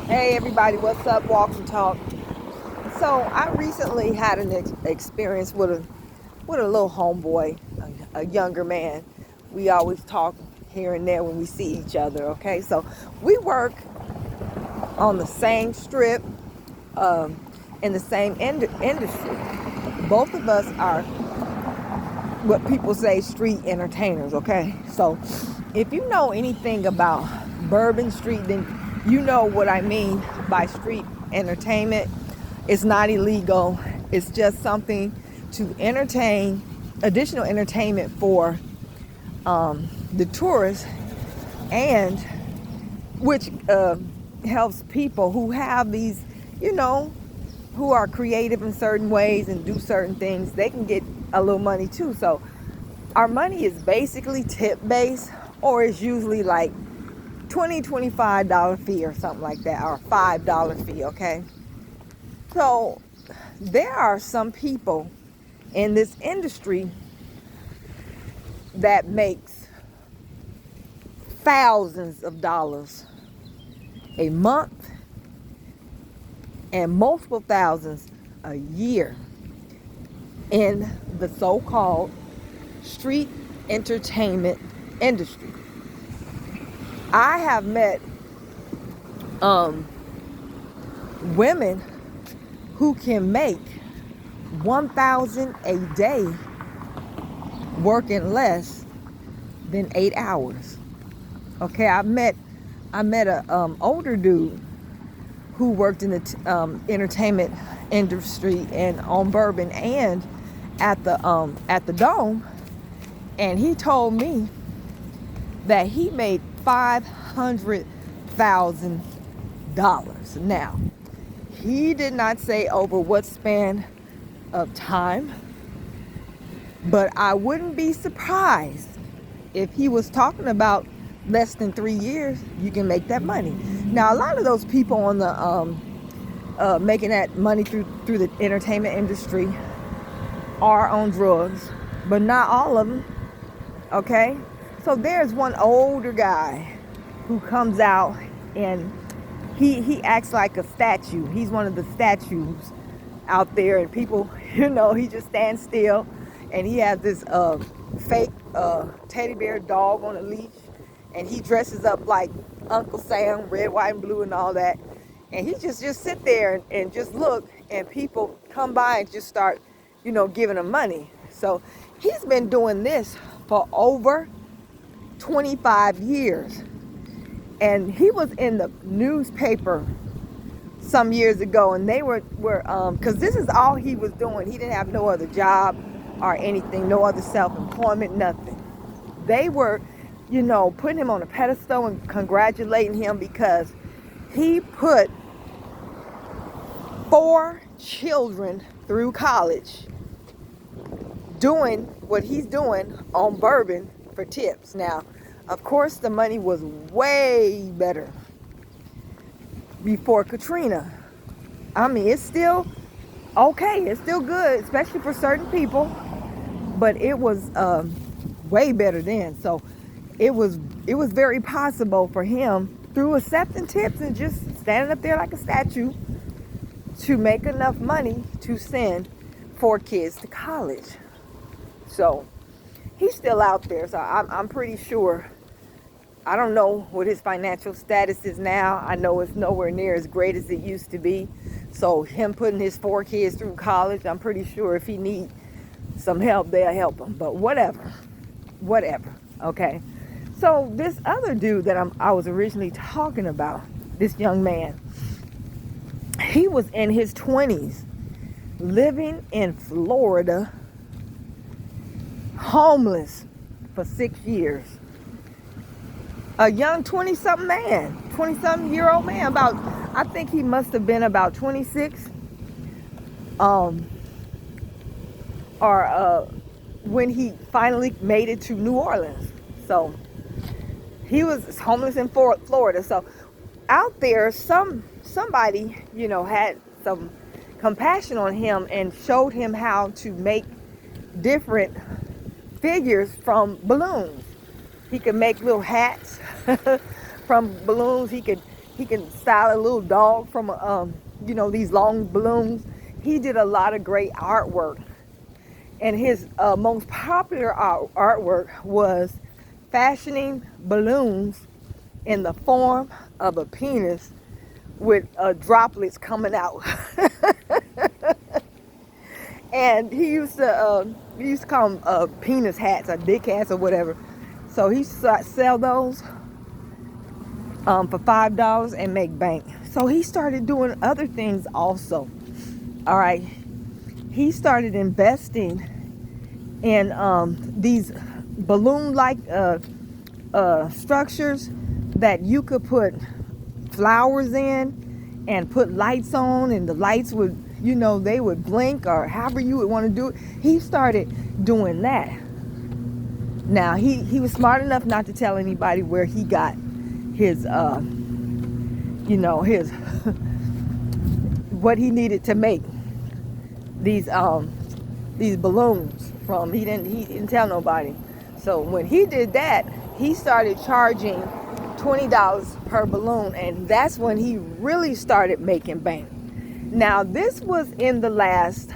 Hey everybody, what's up? Walk and talk. So I recently had an experience with a little homeboy, a younger man. We always talk here and there when we see each other. Okay, so we work on the same strip, um, in the same industry. Both of us are what people say street entertainers. Okay, so if you know anything about Bourbon Street, then you know what I mean by street entertainment. It's not illegal. It's just something to entertain, additional entertainment for the tourists, and which helps people who have these, you know, who are creative in certain ways and do certain things. They can get a little money too. So our money is basically tip based, or it's usually like $25 fee or something like that, or $5 fee. Okay, so there are some people in this industry that makes thousands of dollars a month and multiple thousands a year in the so-called street entertainment industry. I have met women who can make 1,000 a day working less than 8 hours. Okay, I met a older dude who worked in the entertainment industry and on Bourbon and at the Dome, and he told me that he made $500,000. Now, he did not say over what span of time, but I wouldn't be surprised if he was talking about less than 3 years. You can make that money. Now, a lot of those people on the making that money through the entertainment industry are on drugs, but not all of them. Okay, so there's one older guy who comes out and he acts like a statue. He's one of the statues out there, and people, he just stands still, and he has this fake teddy bear dog on a leash, and he dresses up like Uncle Sam, red, white, and blue, and all that, and he just sit there and just look, and people come by and just start, giving him money. So he's been doing this for over 25 years. And he was in the newspaper some years ago, and they were because this is all he was doing. He didn't have no other job or anything, no other self-employment, nothing. They were, putting him on a pedestal and congratulating him because he put 4 children through college doing what he's doing on Bourbon for tips. Now, of course, the money was way better before Katrina. I mean, it's still okay. It's still good, especially for certain people. But it was way better then. So it was very possible for him, through accepting tips and just standing up there like a statue, to make enough money to send 4 kids to college. So he's still out there. So I'm pretty sure. I don't know what his financial status is now. I know it's nowhere near as great as it used to be. So him putting his 4 kids through college, I'm pretty sure if he needs some help, they'll help him. But whatever. Okay. So this other dude that I was originally talking about, this young man, he was in his 20s, living in Florida, homeless for 6 years. A young 20-something-year-old man, I think he must have been about 26, or when he finally made it to New Orleans. So he was homeless in Florida. So out there, somebody, had some compassion on him and showed him how to make different figures from balloons. He could make little hats from balloons. He could He can style a little dog from these long balloons. He did a lot of great artwork. And his most popular artwork was fashioning balloons in the form of a penis with droplets coming out. And he used to call them penis hats or dick hats or whatever. So he sell those for $5 and make bank. So he started doing other things also. All right. He started investing in these balloon-like structures that you could put flowers in and put lights on, and the lights would, they would blink, or however you would want to do it. He started doing that. Now, he was smart enough not to tell anybody where he got his, his what he needed to make these balloons from. He didn't tell nobody. So when he did that, he started charging $20 per balloon, and that's when he really started making bank. Now, this was in the last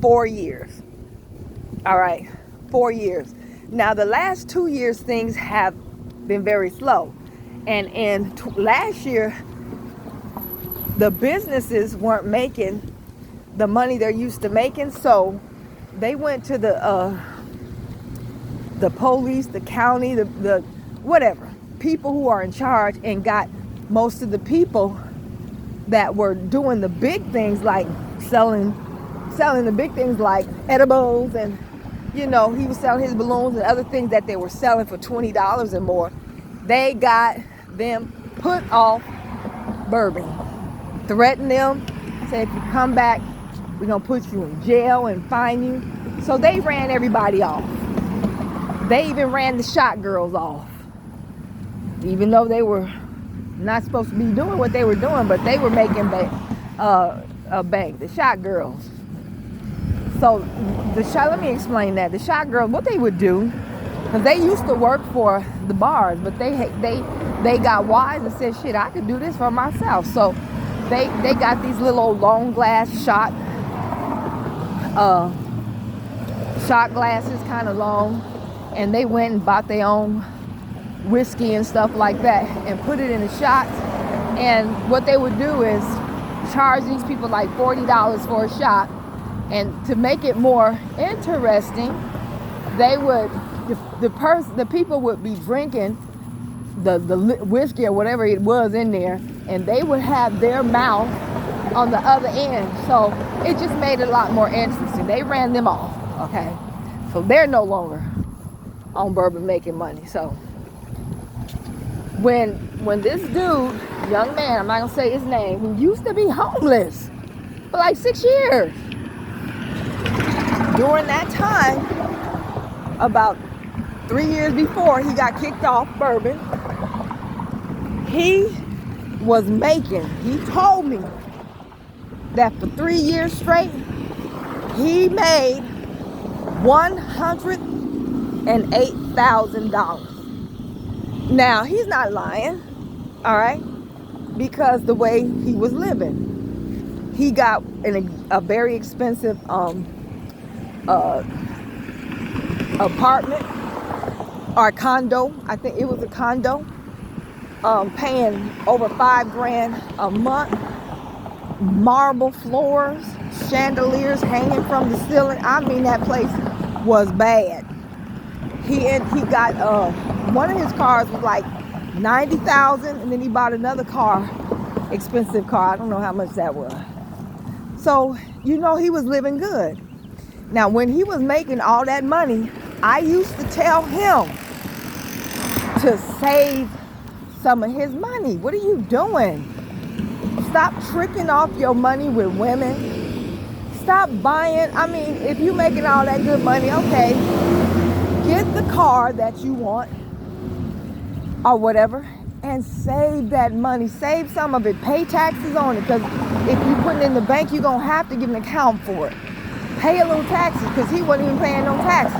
4 years. All right, 4 years. Now, the last 2 years, things have been very slow. And in last year, the businesses weren't making the money they're used to making, so they went to the police, the county, the whatever, people who are in charge, and got most of the people that were doing the big things, like selling the big things like edibles, and he was selling his balloons and other things that they were selling for $20 and more. They got them put off bourbon, threatened them, said, if you come back, we're gonna put you in jail and fine you. So they ran everybody off. They even ran the shot girls off, even though they were not supposed to be doing what they were doing, but they were making a bank. The shot girls. So let me explain that. The shot girls, what they would do, because they used to work for the bars, but they got wise and said, shit, I could do this for myself. So they got these little old long glass shot glasses, kind of long, and they went and bought their own whiskey and stuff like that and put it in the shots. And what they would do is charge these people like $40 for a shot. And to make it more interesting, they would, the people would be drinking the whiskey or whatever it was in there, and they would have their mouth on the other end. So it just made it a lot more interesting. They ran them off, okay? So they're no longer on bourbon making money. So when this dude, young man, I'm not gonna say his name, who used to be homeless for like 6 years, during that time, about 3 years before he got kicked off bourbon, he was making, he told me that for 3 years straight, he made $108,000. Now, he's not lying, all right, because the way he was living. He got a very expensive apartment or condo. I think it was a condo, paying over $5,000 a month. Marble floors, chandeliers hanging from the ceiling. I mean, that place was bad. He got one of his cars was like $90,000, and then he bought another car, expensive car. I don't know how much that was. So he was living good. Now, when he was making all that money, I used to tell him to save some of his money. What are you doing? Stop tricking off your money with women. Stop buying. I mean, if you're making all that good money, okay, get the car that you want or whatever and save that money. Save some of it. Pay taxes on it, because if you put it in the bank, you're going to have to give an account for it. Pay a little taxes, because he wasn't even paying no taxes.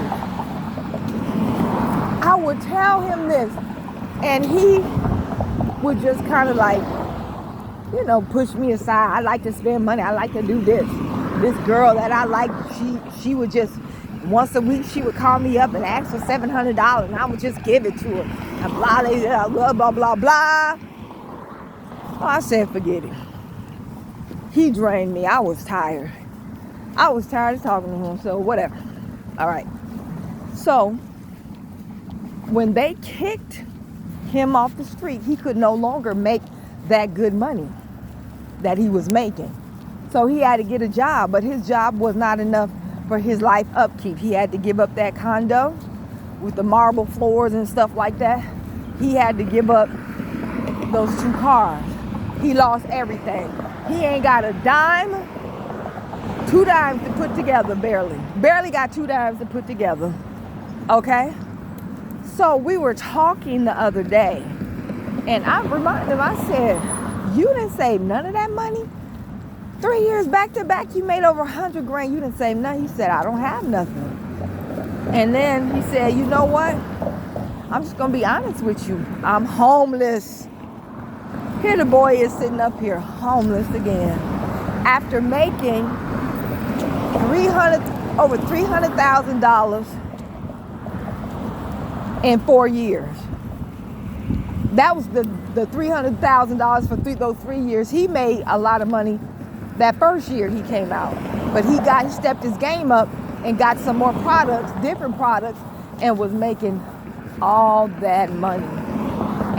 I would tell him this, and he would just kind of like push me aside. I like to spend money. I like to do this. This girl that I like, she would just, once a week, she would call me up and ask for $700, and I would just give it to her. And blah, blah, blah, blah. Oh, I said, forget it. He drained me. I was tired. I was tired of talking to him, so whatever. All right. So, when they kicked him off the street, he could no longer make that good money that he was making. So he had to get a job, but his job was not enough for his life upkeep. He had to give up that condo with the marble floors and stuff like that. He had to give up those 2 cars. He lost everything. He ain't got a dime, 2 dimes to put together, barely. Barely got 2 dimes to put together, okay? So we were talking the other day, and I reminded him, I said, you didn't save none of that money? 3 years back to back, you made over 100 grand, you didn't save nothing. He said, I don't have nothing. And then he said, you know what? I'm just gonna be honest with you. I'm homeless. Here the boy is sitting up here, homeless again. After making over $300,000 in 4 years. That was the $300,000 for those 3 years. He made a lot of money that first year he came out. But he stepped his game up and got some more products, different products, and was making all that money.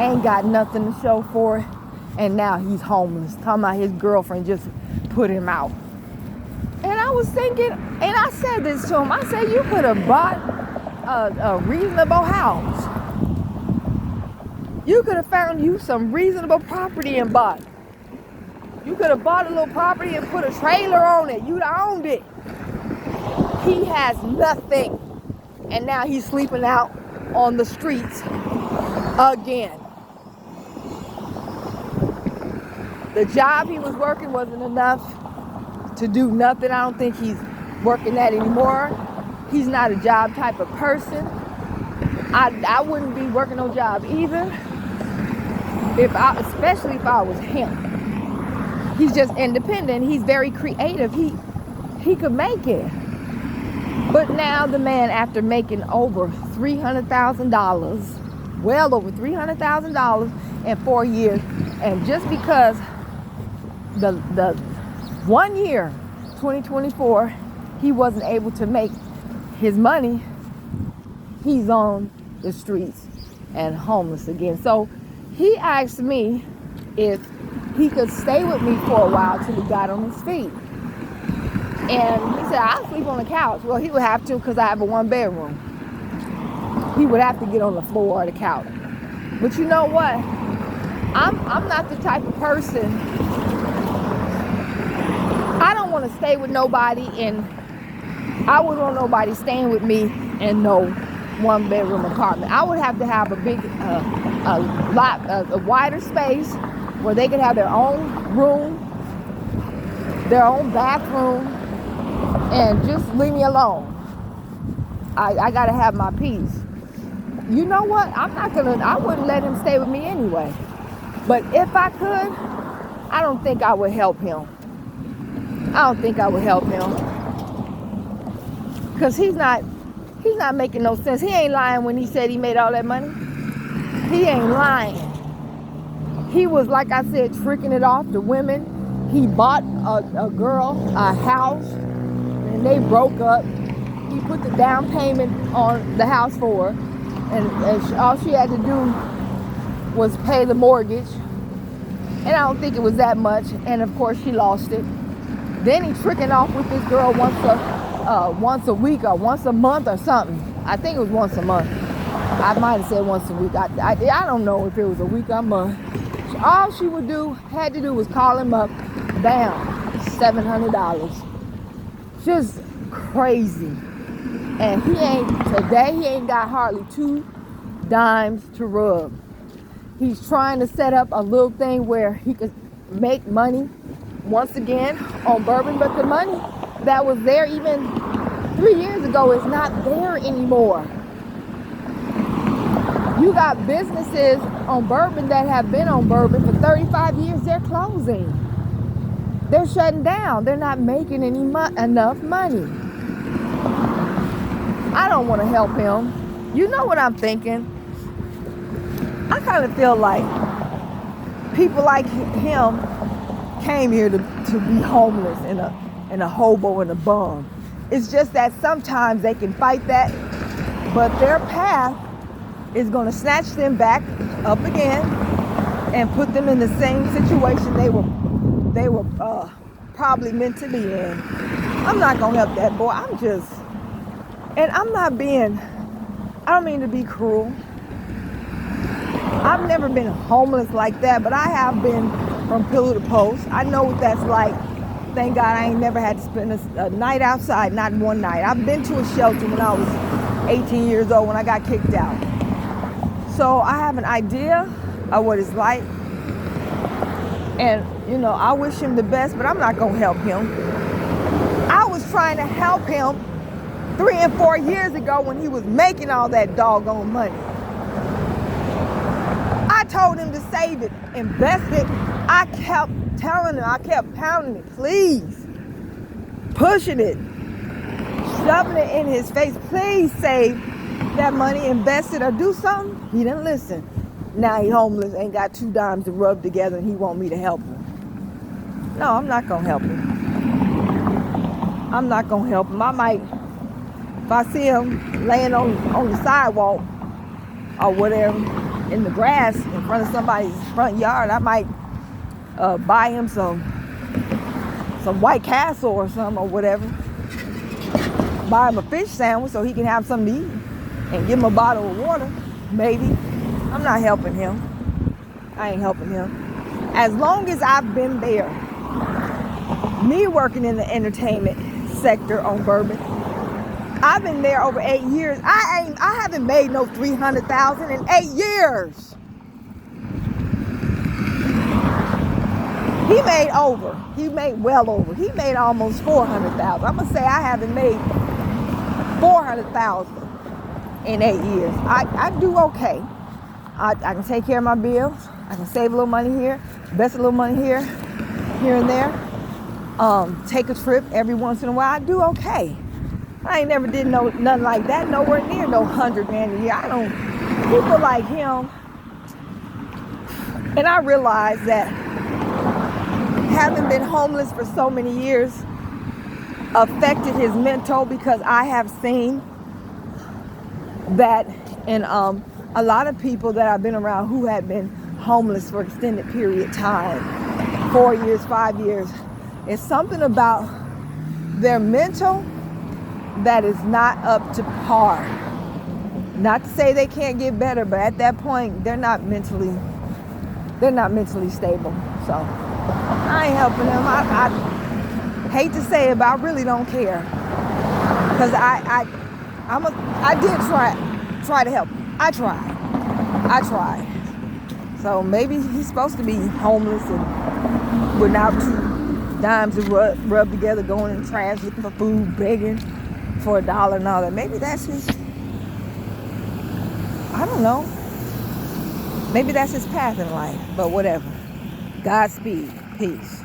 Ain't got nothing to show for it. And now he's homeless. Talking about his girlfriend just put him out. And I was thinking, and I said this to him, I said, you could have bought a reasonable house. You could have found you some reasonable property and bought. You could have bought a little property and put a trailer on it. You'd have owned it. He has nothing. And now he's sleeping out on the streets again. The job he was working wasn't enough to do nothing. I don't think he's working that anymore. He's not a job type of person. I wouldn't be working no job either, especially if I was him. He's just independent. He's very creative. He could make it. But now the man, after making over $300,000, well over $300,000 in 4 years, and just because the 1 year, 2024, he wasn't able to make his money, he's on the streets and homeless again. So he asked me if he could stay with me for a while till he got on his feet. And he said, I'll sleep on the couch. Well, he would have to, because I have a 1-bedroom. He would have to get on the floor or the couch. But you know what? I'm not the type of person, I don't want to stay with nobody, and I wouldn't want nobody staying with me in no 1-bedroom apartment. I would have to have a big, a wider space where they could have their own room, their own bathroom, and just leave me alone. I gotta have my peace. You know what? I wouldn't let him stay with me anyway. But if I could, I don't think I would help him. Because he's not making no sense. He ain't lying when he said he made all that money. He ain't lying. He was, like I said, tricking it off to women. He bought a girl a house, and they broke up. He put the down payment on the house for her, and all she had to do was pay the mortgage. And I don't think it was that much. And of course, she lost it. Then he tricking off with this girl once a week or once a month or something. I think it was once a month. I might have said once a week. I don't know if it was a week or a month. All she had to do was call him up, bam, $700. Just crazy. And he ain't got hardly 2 dimes to rub. He's trying to set up a little thing where he could make money once again on bourbon, but the money that was there even 3 years ago is not there anymore. You got businesses on Bourbon that have been on Bourbon for 35 years, they're closing. They're shutting down. They're not making enough money. I don't want to help him. You know what I'm thinking? I kind of feel like people like him came here to be homeless and a hobo and a bum. It's just that sometimes they can fight that, but their path is going to snatch them back up again and put them in the same situation they were probably meant to be in. I'm not going to help that boy. I don't mean to be cruel. I've never been homeless like that, but I have been from pillar to post. I know what that's like. Thank God I ain't never had to spend a night outside, not one night. I've been to a shelter when I was 18 years old when I got kicked out. So I have an idea of what it's like. And, I wish him the best, but I'm not going to help him. I was trying to help him 3 and 4 years ago when he was making all that doggone money. I told him to save it, invest it. I kept telling him, I kept pounding it, please, pushing it, shoving it in his face. Please save that money, invest it, or do something. He didn't listen. Now he homeless, ain't got 2 dimes to rub together, and he want me to help him. No, I'm not gonna help him. I'm not gonna help him. I might, if I see him laying on the sidewalk or whatever, in the grass in front of somebody's front yard, I might buy him some White Castle or something or whatever. Buy him a fish sandwich so he can have something to eat, and give him a bottle of water, maybe. I'm not helping him. I ain't helping him. As long as I've been there, me working in the entertainment sector on Bourbon, I've been there over 8 years. I haven't made no $300,000 in 8 years. He made over. He made well over. He made almost $400,000. I'm gonna say I haven't made $400,000 in 8 years. I do okay. I can take care of my bills. I can save a little money here, invest a little money here and there. Take a trip every once in a while. I do okay. I ain't never did nothing like that. Nowhere near no $100 grand a year. People like him. And I realize that having been homeless for so many years affected his mental, because I have seen that in a lot of people that I've been around who had been homeless for extended period of time, 4 years, 5 years. It's something about their mental that is not up to par. Not to say they can't get better, but at that point, they're not mentally stable. So I ain't helping them. I hate to say it, but I really don't care, because I did try to help him. I tried. So maybe he's supposed to be homeless and without 2 dimes to rub together, going in the trash, looking for food, begging for $1 and all that. Maybe that's his, I don't know. Maybe that's his path in life, but whatever. Godspeed. Peace.